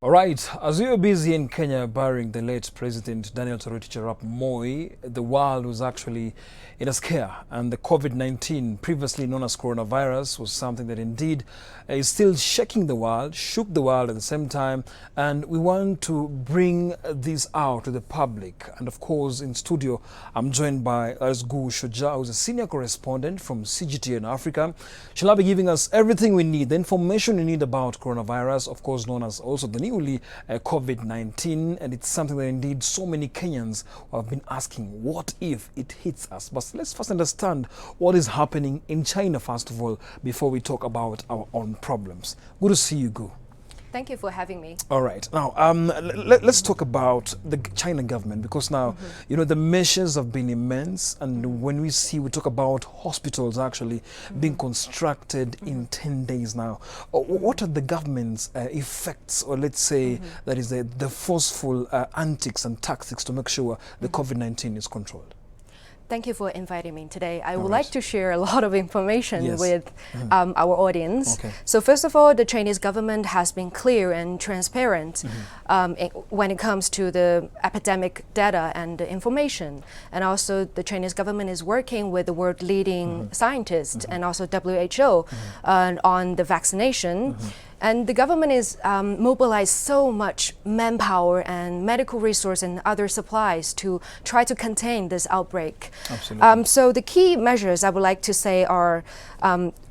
All right, as we were busy in Kenya burying the late President Daniel Toroitich arap Moi, the world was actually in a scare, and the COVID-19, previously known as coronavirus, was something that indeed is still shaking the world, shook the world at the same time, and we want to bring this out to the public. And of course, in studio, I'm joined by Gu Shujaa, who's a senior correspondent from CGTN Africa. She'll be giving us everything we need, the information we need about coronavirus, of course known as also the newly COVID-19, and it's something that indeed so many Kenyans have been asking, what if it hits us? But let's first understand what is happening in China, first of all, before we talk about our own problems. Good to see you, Gu. Thank you for having me. All right. Now, let's talk about the China government, because now, you know, the measures have been immense. And when we talk about hospitals actually being constructed in 10 days now. What are the government's effects, or let's say that is the forceful antics and tactics to make sure the COVID-19 is controlled? Thank you for inviting me today. I would like to share a lot of information with our audience. Okay. So first of all, the Chinese government has been clear and transparent when it comes to the epidemic data and the information. And also the Chinese government is working with the world leading scientists and also WHO on the vaccination. And the government is mobilized so much manpower and medical resource and other supplies to try to contain this outbreak. Absolutely. So the key measures I would like to say are,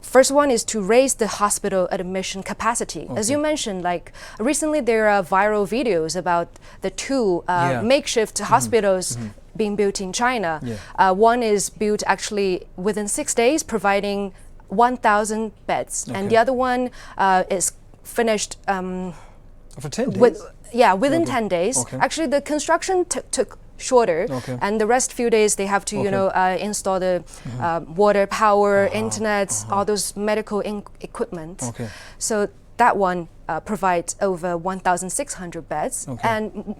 first one is to raise the hospital admission capacity. As you mentioned, like recently there are viral videos about the two makeshift hospitals being built in China. One is built actually within 6 days, providing 1,000 beds, and the other one is finished for 10 days. Within 10 days. Actually, the construction took shorter, and the rest few days they have to install the water, power, internet, all those medical equipment. So that one provides over 1,600 beds, and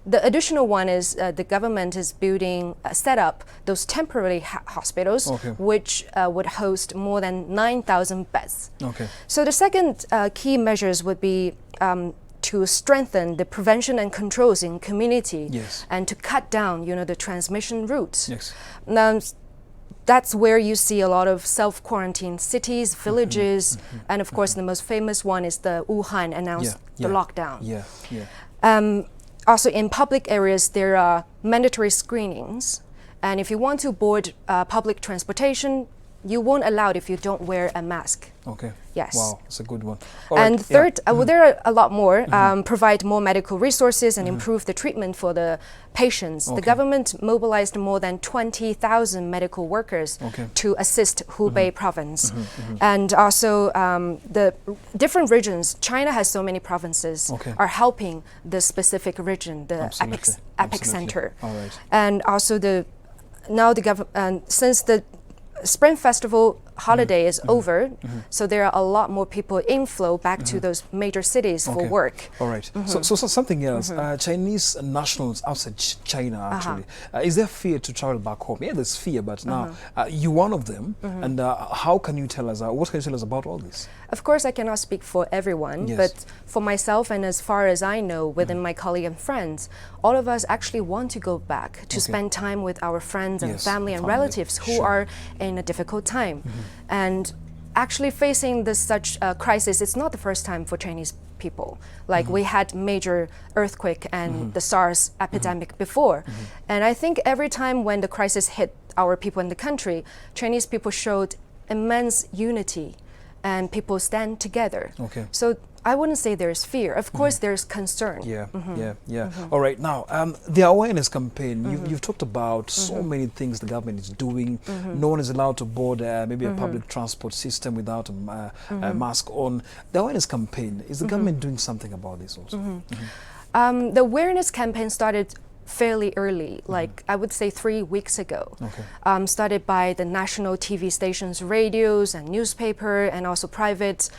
the additional one is the government is building, set up those temporary hospitals, which would host more than 9,000 beds. So the second key measures would be to strengthen the prevention and controls in community, and to cut down, the transmission routes. Now, that's where you see a lot of self-quarantine cities, villages, and of course the most famous one is the Wuhan announced the lockdown. Also in public areas, there are mandatory screenings. And if you want to board public transportation, you won't allow it if you don't wear a mask. Yes. Wow, that's a good one. And third, well, there are a lot more, provide more medical resources and improve the treatment for the patients. The government mobilized more than 20,000 medical workers to assist Hubei province. And also the different regions, China has so many provinces, are helping the specific region, the epicenter. And also since the Spring Festival holiday is over, so there are a lot more people inflow back to those major cities for work. So something else, Chinese nationals outside China actually, is there fear to travel back home? Yeah, there's fear, but now you're one of them, and how can you tell us, what can you tell us about all this? Of course, I cannot speak for everyone, but for myself and as far as I know, within my colleague and friends, all of us actually want to go back to spend time with our friends and family and relatives who are in a difficult time. And actually facing this such crisis, it's not the first time for Chinese people. Like we had major earthquake and the SARS epidemic before. And I think every time when the crisis hit our people in the country, Chinese people showed immense unity and people stand together. So I wouldn't say there's fear. Of course, there's concern. All right, now, the awareness campaign, you've talked about so many things the government is doing. No one is allowed to board maybe a public transport system without a mask on. The awareness campaign, is the government doing something about this also? The awareness campaign started fairly early, like I would say 3 weeks ago. Started by the national TV stations, radios and newspaper, and also private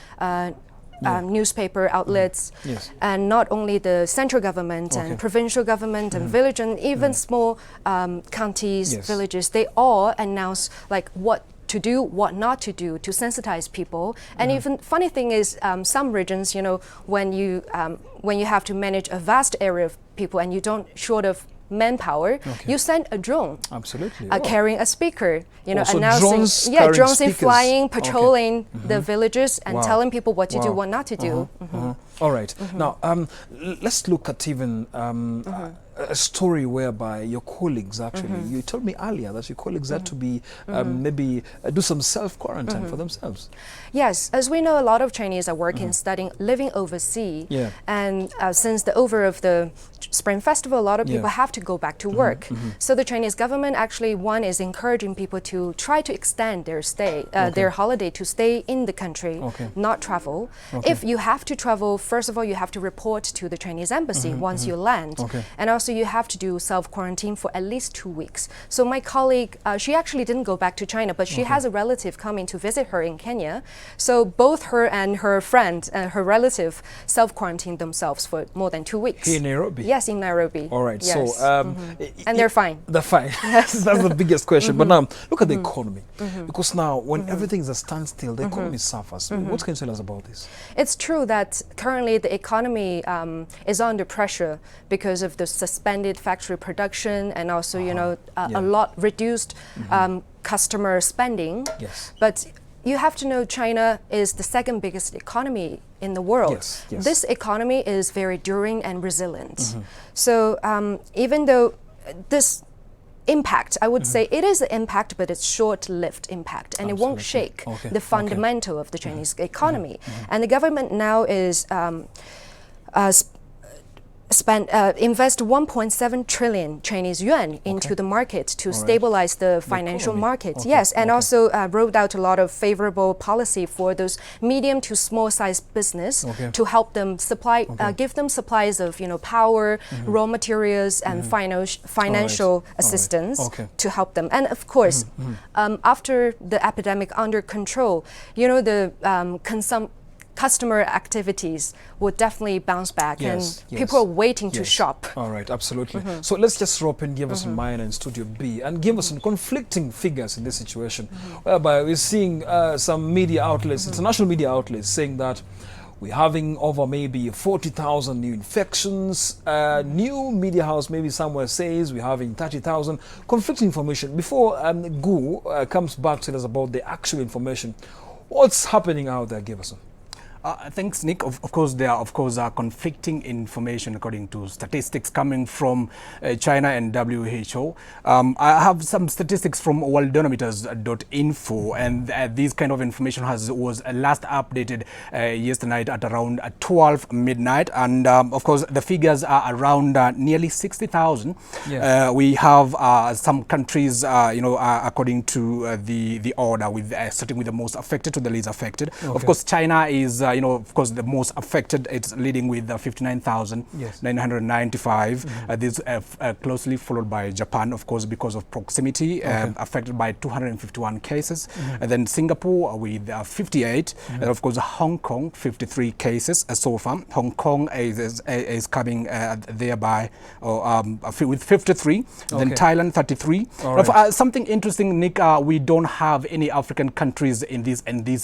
newspaper outlets, and not only the central government and provincial government and village and even small counties, villages, they all announce like what to do, what not to do, to sensitize people. And even funny thing is, some regions, you know, when you have to manage a vast area of people and you don't short of manpower, you send a drone. Absolutely. Carrying a speaker, you know, so announcing, drones in flying, patrolling the villages and telling people what to do, what not to do. All right. Now, let's look at even a story whereby your colleagues actually, you told me earlier that your colleagues had to be maybe do some self-quarantine for themselves. Yes, as we know, a lot of Chinese are working, studying, living overseas. And since the over of the Spring Festival, a lot of people have to go back to work. So the Chinese government actually, one is encouraging people to try to extend their stay, their holiday, to stay in the country, not travel. If you have to travel, first of all, you have to report to the Chinese embassy once you land. And also you have to do self-quarantine for at least 2 weeks. So my colleague, she actually didn't go back to China, but she has a relative coming to visit her in Kenya. So both her and her friend, her relative, self-quarantined themselves for more than 2 weeks. Here in Nairobi? Yes, in Nairobi. All right. Yes. So, and they're fine. They're fine. Yes. That's the biggest question. But now, look at the economy. Because now, when everything is a standstill, the economy suffers. What can you tell us about this? It's true that currently the economy is under pressure because of the suspended factory production and also, you know, a lot reduced customer spending. Yes. But you have to know China is the second biggest economy in the world. Yes, yes. This economy is very enduring and resilient. So even though this impact, I would say it is an impact, but it's short-lived impact, and it won't shake the fundamental of the Chinese economy. And the government now is invest 1.7 trillion Chinese yuan into the market to stabilize the financial market. And also rolled out a lot of favorable policy for those medium to small size business to help them supply, give them supplies of, you know, power, raw materials, and financial assistance to help them. And of course, after the epidemic under control, you know, the customer activities will definitely bounce back, and people are waiting to shop. All right, absolutely. So let's just drop in, give us some minor in Studio B, and give us some conflicting figures in this situation, whereby we're seeing some media outlets, international media outlets, saying that we're having over maybe 40,000 new infections. New media house maybe somewhere says we're having 30,000. Conflicting information. Before Gu comes back to us about the actual information, what's happening out there? Give us some. Thanks, Nick. Of course, there are conflicting information according to statistics coming from China and WHO. I have some statistics from worldometers.info, and this kind of information was last updated yesterday night at around 12 midnight. And of course, the figures are around nearly 60,000. We have some countries, according to the order, with starting with the most affected to the least affected. Of course, China is of course, the most affected. It's leading with 59,995. This closely followed by Japan, of course, because of proximity, affected by 251 cases. And then Singapore with 58, and of course Hong Kong 53 cases so far. Hong Kong is coming thereby with 53. Then Thailand 33. Something interesting, Nick. We don't have any African countries in this,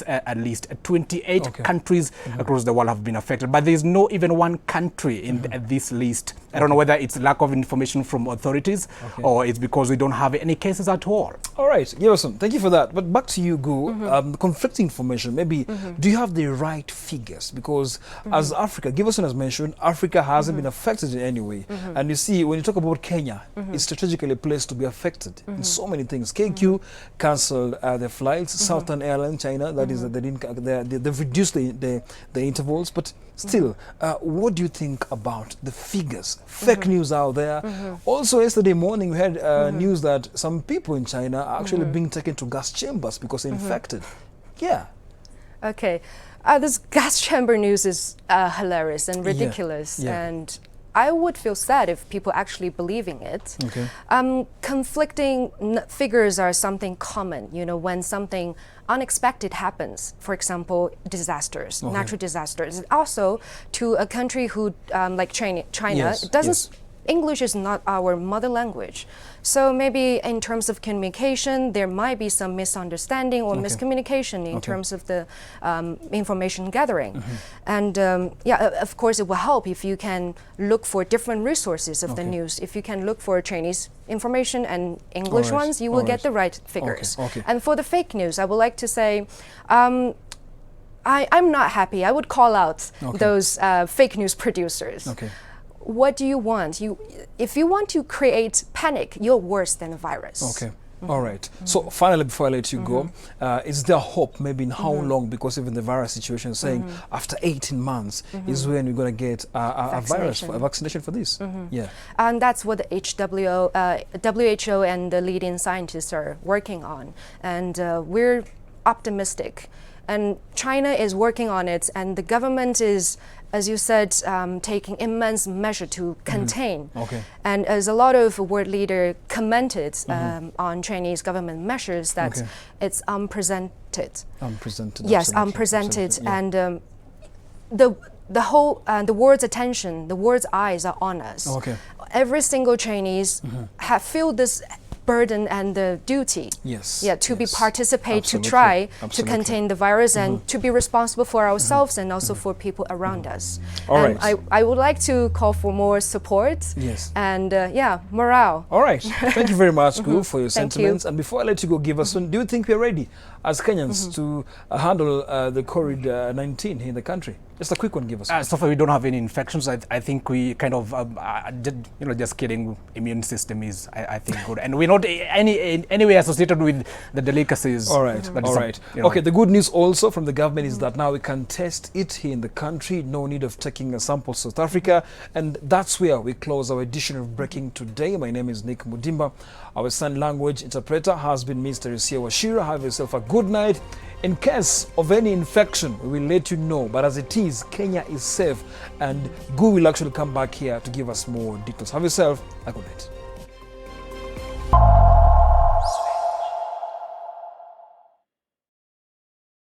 at least 28 countries across the world have been affected, but there is no even one country in this list. I don't know whether it's lack of information from authorities or it's because we don't have any cases at all. All right, Gerson, thank you for that. But back to you, Gu. Conflicting information. Maybe do you have the right figures? Because as Africa, Gerson has mentioned, Africa hasn't been affected in any way. And you see, when you talk about Kenya, it's strategically placed to be affected in so many things. KQ cancelled their flights. Southern Airlines, China, that is, they've reduced the intervals, but still, what do you think about the figures? Fake news out there. Also, yesterday morning, we had news that some people in China are actually being taken to gas chambers because they're infected. Okay. This gas chamber news is hilarious and ridiculous. And I would feel sad if people actually believing it. Conflicting figures are something common, you know, when something unexpected happens, for example, disasters, natural disasters. And also, to a country who, like China, it doesn't English is not our mother language. So maybe in terms of communication, there might be some misunderstanding or miscommunication in terms of the information gathering. And yeah, of course, it will help if you can look for different resources of the news. If you can look for Chinese information and English ones, you will get the right figures. And for the fake news, I would like to say, I'm not happy. I would call out those fake news producers. What do you want? If you want to create panic, you're worse than a virus. All right. So finally, before I let you go, is there hope maybe in how long, because even the virus situation is saying after 18 months is when we're going to get a vaccination for this? Yeah. And that's what the WHO and the leading scientists are working on. And we're optimistic. And China is working on it, and the government is, as you said, taking immense measure to contain. And as a lot of world leaders commented on Chinese government measures, that it's unprecedented. Yes, unprecedented. And the whole the world's attention, the world's eyes are on us. Every single Chinese have feel this burden and the duty to participate, to try to contain the virus and to be responsible for ourselves and also for people around us. I would like to call for more support and morale. All right. Thank you very much, Gu, for your sentiments. And before I let you go, give us one. Do you think we're ready as Kenyans to handle the COVID-19 here in the country? Just a quick one, give us. So far, we don't have any infections. I think we kind of, just kidding. Immune system is, I think, good, and we're not any way associated with the delicacies. All right. Okay. The good news also from the government is that now we can test it here in the country. No need of taking a sample to South Africa, and that's where we close our edition of Breaking today. My name is Nick Mudimba. Our sign language interpreter has been Mr. Rusia Washira. Have yourself a good night. In case of any infection, we will let you know. But as it is, Kenya is safe, and Gu will actually come back here to give us more details. Have yourself a good night.